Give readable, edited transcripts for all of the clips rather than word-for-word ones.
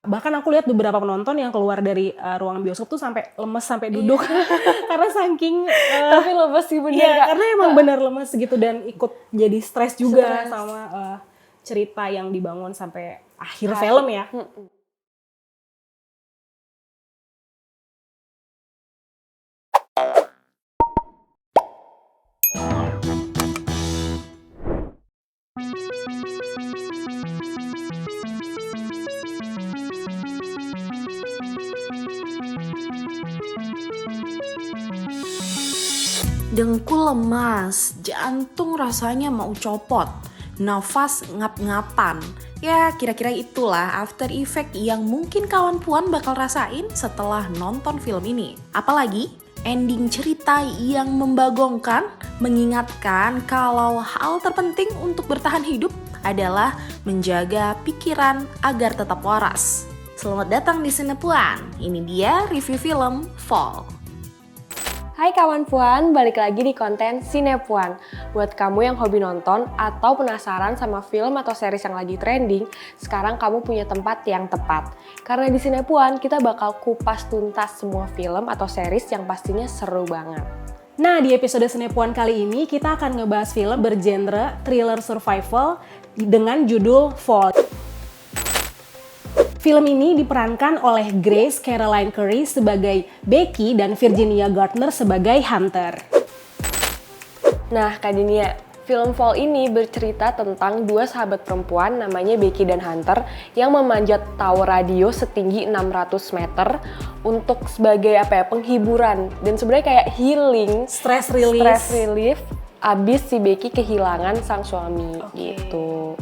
Bahkan aku lihat beberapa penonton yang keluar dari ruangan bioskop tuh sampai lemes, sampai duduk. Karena saking Tapi lemes sih bener iya, Kak. karena emang benar lemes gitu dan ikut jadi stres juga sama cerita yang dibangun sampai akhir film ya. Dengkul lemas, jantung rasanya mau copot, nafas ngap-ngapan. Ya kira-kira itulah after effect yang mungkin kawan puan bakal rasain setelah nonton film ini. Apalagi ending cerita yang membagongkan, mengingatkan kalau hal terpenting untuk bertahan hidup adalah menjaga pikiran agar tetap waras. Selamat datang di Sinepuan, ini dia review film Fall. Hai kawan puan, balik lagi di konten Sinepuan. Buat kamu yang hobi nonton atau penasaran sama film atau series yang lagi trending, sekarang kamu punya tempat yang tepat. Karena di Sinepuan kita bakal kupas tuntas semua film atau series yang pastinya seru banget. Nah, di episode Sinepuan kali ini kita akan ngebahas film bergenre thriller survival dengan judul Fall. Film ini diperankan oleh Grace Caroline Curry sebagai Becky dan Virginia Gardner sebagai Hunter. Nah Kak Dinia, film Fall ini bercerita tentang dua sahabat perempuan namanya Becky dan Hunter yang memanjat tower radio setinggi 600 meter untuk sebagai penghiburan dan sebenarnya kayak healing, Stress relief abis si Becky kehilangan sang suami gitu.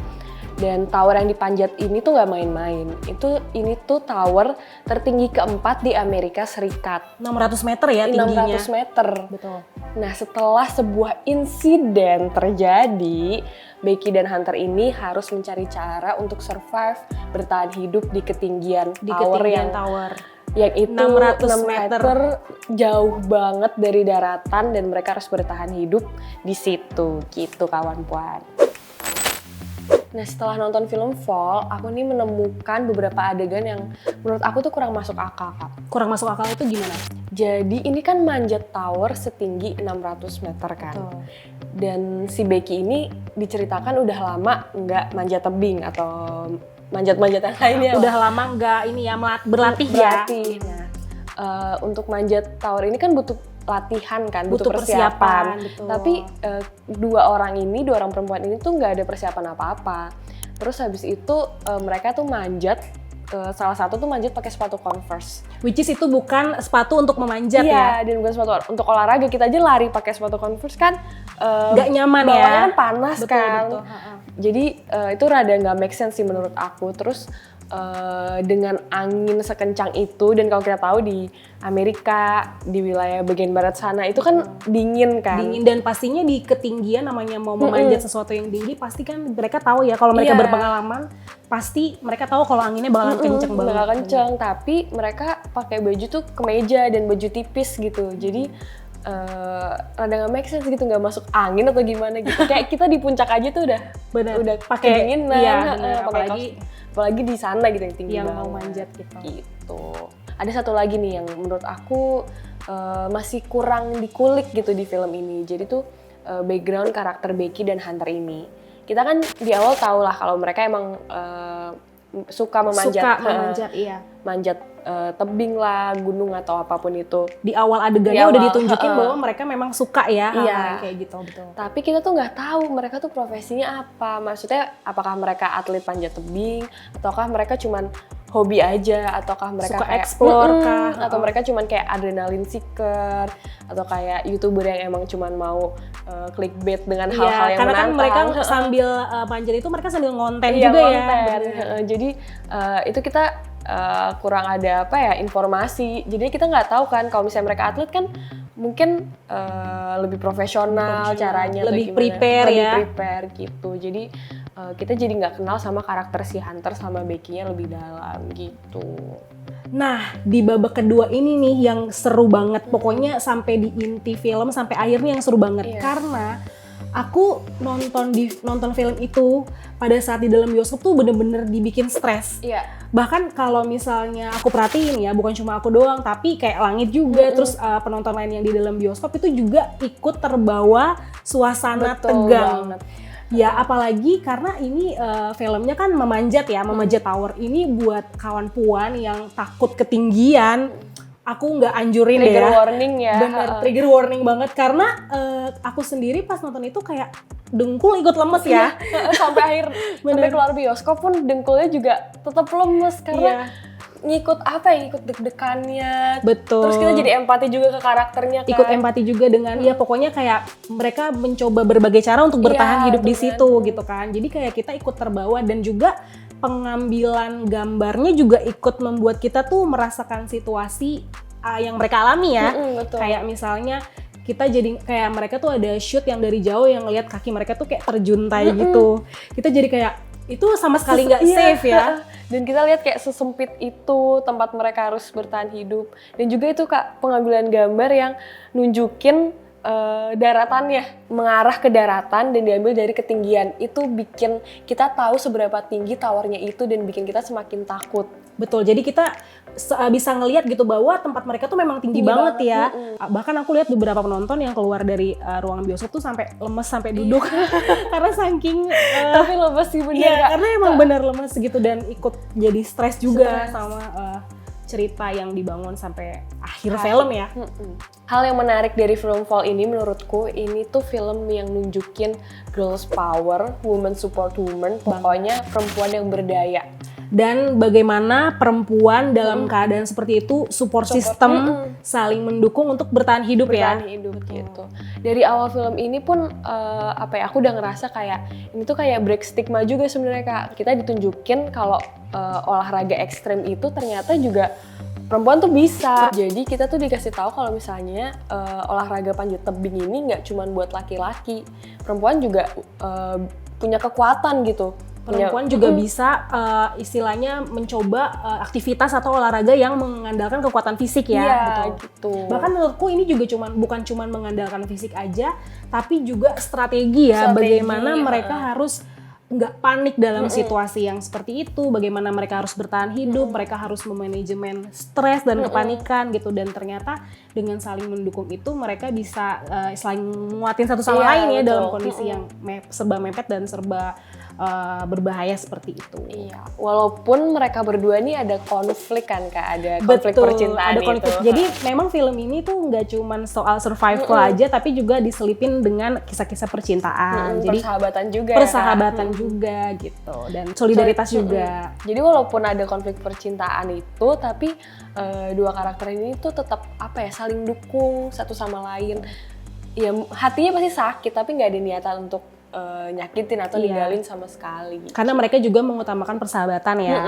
Dan tower yang dipanjat ini tuh nggak main-main. Ini tuh tower tertinggi keempat di Amerika Serikat. 600 meter ya tingginya. 600 meter. Betul. Nah, setelah sebuah insiden terjadi, Becky dan Hunter ini harus mencari cara untuk survive, bertahan hidup di ketinggian tower yang itu 600 6 meter jauh banget dari daratan dan mereka harus bertahan hidup di situ. Gitu kawan puan. Nah setelah nonton film Fall, aku nih menemukan beberapa adegan yang menurut aku tuh kurang masuk akal, Kak. Kurang masuk akal itu gimana? Jadi ini kan manjat tower setinggi 600 meter kan. Betul. Dan si Becky ini diceritakan udah lama nggak manjat tebing atau manjat-manjatan lainnya. Udah lama nggak ini ya berlatih ya. Nah, untuk manjat tower ini kan butuh latihan kan, butuh persiapan. Betul. Tapi dua orang perempuan ini tuh nggak ada persiapan apa-apa. Terus habis itu mereka tuh manjat, salah satu tuh manjat pakai sepatu Converse. Which is itu bukan sepatu untuk memanjat ya? Iya, dan bukan sepatu untuk olahraga. Kita aja lari pakai sepatu Converse kan nggak nyaman ya? bawahnya kan panas kan. Betul. Jadi itu rada nggak make sense sih menurut aku. Terus dengan angin sekencang itu, dan kalau kita tahu di Amerika, di wilayah bagian barat sana itu kan dingin kan. Dingin, dan pastinya di ketinggian namanya mau memanjat sesuatu yang tinggi pasti kan mereka tahu ya, kalau mereka berpengalaman pasti mereka tahu kalau anginnya bakalan kenceng banget. Bakal kenceng, tapi mereka pakai baju tuh kemeja dan baju tipis gitu. Jadi rada nggak make sense gitu, nggak masuk angin atau gimana gitu. Kayak kita di puncak aja tuh udah pakai dinginan, iya, apalagi di sana gitu yang tinggi yang banget. mau manjat gitu. Ada satu lagi nih yang menurut aku masih kurang dikulik gitu di film ini. Jadi tuh background karakter Becky dan Hunter ini. Kita kan di awal tahu lah kalau mereka emang suka memanjat, iya. Manjat tebing lah, gunung atau apapun itu. Di awal adegannya udah ditunjukin bahwa mereka memang suka ya hal kayak gitu, betul. Tapi kita tuh nggak tahu mereka tuh profesinya apa. Maksudnya apakah mereka atlet panjat tebing, ataukah mereka cuman hobi aja, ataukah mereka suka kayak explore kah, atau mereka cuman kayak adrenalin seeker, atau kayak YouTuber yang emang cuman mau clickbait dengan hal-hal yang karena kan menantang. mereka sambil panjat itu mereka sambil ngonten Iya, juga konten. ya. Jadi itu kita kurang ada informasi. Jadi kita nggak tahu kan kalau misalnya mereka atlet kan mungkin lebih profesional caranya, lebih prepare gitu. Jadi kita jadi nggak kenal sama karakter si Hunter sama Becky-nya lebih dalam gitu. Nah, di babak kedua ini nih yang seru banget. Pokoknya sampai di inti film, sampai akhirnya yang seru banget. Karena Aku nonton film itu pada saat di dalam bioskop tuh bener-bener dibikin stres. Iya. Bahkan kalau misalnya aku perhatiin ya, bukan cuma aku doang, tapi kayak Langit juga, terus penonton lain yang di dalam bioskop itu juga ikut terbawa suasana Betul tegang. banget. Ya apalagi karena ini filmnya kan memanjat tower. Ini buat kawan Puan yang takut ketinggian, aku nggak anjurin deh Trigger ya. warning ya. Bener, trigger warning banget karena aku sendiri pas nonton itu kayak dengkul ikut lemes ya. Sampai akhir, sampai keluar bioskop pun dengkulnya juga tetap lemes karena ngikut deg-degannya. Betul. Terus kita jadi empati juga ke karakternya kan. Ikut empati juga dengan ya pokoknya kayak mereka mencoba berbagai cara untuk bertahan hidup di situ gitu kan. Jadi kayak kita ikut terbawa dan juga pengambilan gambarnya juga ikut membuat kita tuh merasakan situasi yang mereka alami ya. Betul. Kayak misalnya kita jadi kayak mereka tuh ada shoot yang dari jauh yang ngeliat kaki mereka tuh kayak terjuntai gitu. Kita jadi kayak itu sama sekali nggak safe ya. Dan kita lihat kayak sesempit itu tempat mereka harus bertahan hidup. Dan juga itu Kak, pengambilan gambar yang nunjukin daratannya, mengarah ke daratan dan diambil dari ketinggian. Itu bikin kita tahu seberapa tinggi towernya itu dan bikin kita semakin takut. Betul, jadi kita bisa ngelihat gitu bahwa tempat mereka tuh memang tinggi banget ya. Bahkan aku lihat beberapa penonton yang keluar dari ruangan bioskop tuh sampai lemes sampai duduk karena saking tapi lemes sih bener Kak. Kak. Karena emang bener lemes gitu dan ikut jadi stres juga sama cerita yang dibangun sampai akhir film ya. Hal yang menarik dari film Fall ini menurutku, ini tuh film yang nunjukin girls power, women support women, pokoknya perempuan yang berdaya. Dan bagaimana perempuan dalam keadaan seperti itu support system saling mendukung untuk bertahan hidup gitu. Dari awal film ini pun aku udah ngerasa kayak ini tuh kayak break stigma juga sebenarnya Kak. Kita ditunjukin kalau olahraga ekstrem itu ternyata juga perempuan tuh bisa. Jadi kita tuh dikasih tahu kalau misalnya olahraga panjat tebing ini nggak cuma buat laki-laki, perempuan juga punya kekuatan gitu. Perempuan juga bisa istilahnya mencoba aktivitas atau olahraga yang mengandalkan kekuatan fisik ya. Iya, gitu. Bahkan menurutku ini juga bukan cuma mengandalkan fisik aja, tapi juga strategi ya. Bagaimana mereka harus nggak panik dalam situasi yang seperti itu, bagaimana mereka harus bertahan hidup, mereka harus memanajemen stres dan kepanikan gitu. Dan ternyata dengan saling mendukung itu mereka bisa saling menguatin satu sama lain ya dalam kondisi yang serba mepet dan serba berbahaya seperti itu. Iya, walaupun mereka berdua nih ada konflik kan Kak, ada konflik percintaan ada konflik. itu. Jadi memang film ini tuh nggak cuman soal survival aja, tapi juga diselipin dengan kisah-kisah percintaan. Jadi persahabatan juga. Persahabatan juga gitu, dan solidaritas juga. Jadi walaupun ada konflik percintaan itu, tapi dua karakter ini tuh tetap saling dukung satu sama lain. Ya hatinya pasti sakit, tapi nggak ada niatan untuk nyakitin atau ninggalin sama sekali. Karena mereka juga mengutamakan persahabatan ya.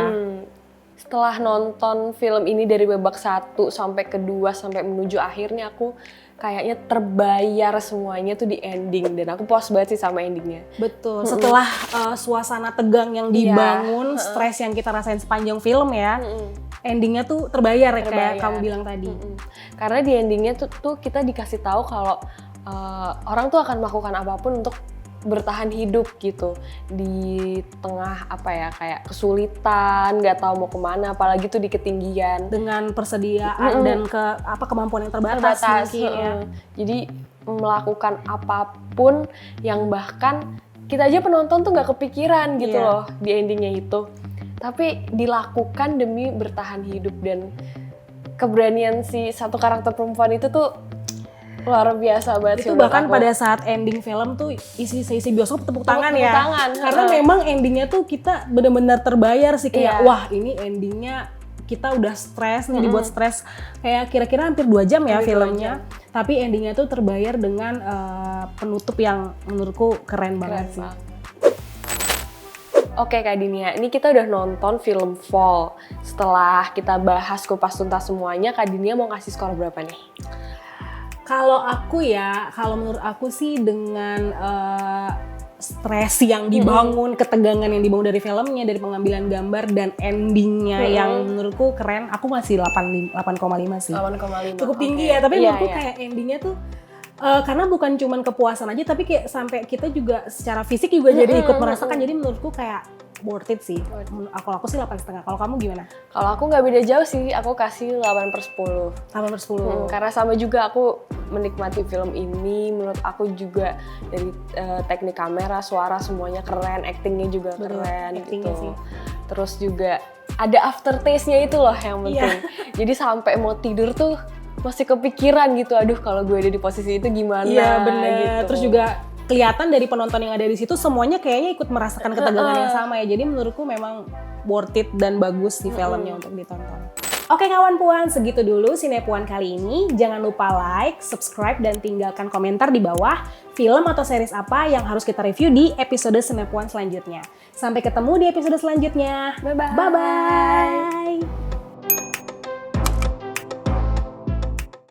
Setelah nonton film ini dari babak 1 sampai kedua sampai menuju akhirnya, aku kayaknya terbayar semuanya tuh di ending dan aku puas banget sih sama endingnya. Betul. Setelah suasana tegang yang dibangun, stres yang kita rasain sepanjang film ya, endingnya tuh terbayar ya kayak kamu bilang tadi. Karena di endingnya tuh kita dikasih tahu kalau orang tuh akan melakukan apapun untuk bertahan hidup gitu di tengah kayak kesulitan, nggak tahu mau kemana, apalagi tuh di ketinggian dengan persediaan dan kemampuan yang terbatas mungkin ya. Jadi melakukan apapun yang bahkan kita aja penonton tuh nggak kepikiran gitu loh di endingnya itu, tapi dilakukan demi bertahan hidup. Dan keberanian si satu karakter perempuan itu tuh luar biasa banget sih. Itu bahkan pada saat ending film tuh isi bioskop tepuk tangan ya. Karena memang endingnya tuh kita benar-benar terbayar sih kayak wah ini endingnya kita udah stres nih, dibuat stres kayak kira-kira hampir 2 jam ya filmnya. Tapi endingnya tuh terbayar dengan penutup yang menurutku keren banget sih. Oke Kak Dinia, ini kita udah nonton film Fall. Setelah kita bahas kupas tuntas semuanya, Kak Dinia mau kasih skor berapa nih? Kalau menurut aku sih dengan stres yang dibangun, ketegangan yang dibangun dari filmnya, dari pengambilan gambar dan endingnya yang menurutku keren, aku masih 8,5 sih. 8,5. Cukup tinggi ya, tapi menurutku kayak endingnya tuh Karena bukan cuman kepuasan aja, tapi kayak sampai kita juga secara fisik juga jadi ikut merasakan. Jadi menurutku kayak worth it sih. Kalau aku sih 8,5. Kalau kamu gimana? Kalau aku nggak beda jauh sih, aku kasih 8/10. 8/10. Karena sama juga aku menikmati film ini, menurut aku juga dari teknik kamera, suara semuanya keren, actingnya juga keren actingnya gitu. sih. Terus juga ada aftertaste-nya itu loh yang penting. Jadi sampai mau tidur tuh masih kepikiran gitu, aduh kalau gue ada di posisi itu gimana. Iya bener. Gitu. Terus juga kelihatan dari penonton yang ada di situ semuanya kayaknya ikut merasakan ketegangan yang sama ya. Jadi menurutku memang worth it dan bagus di filmnya untuk ditonton. Oke kawan puan, segitu dulu Sinepuan kali ini. Jangan lupa like, subscribe, dan tinggalkan komentar di bawah film atau series apa yang harus kita review di episode Sinepuan selanjutnya. Sampai ketemu di episode selanjutnya. Bye-bye. Bye-bye.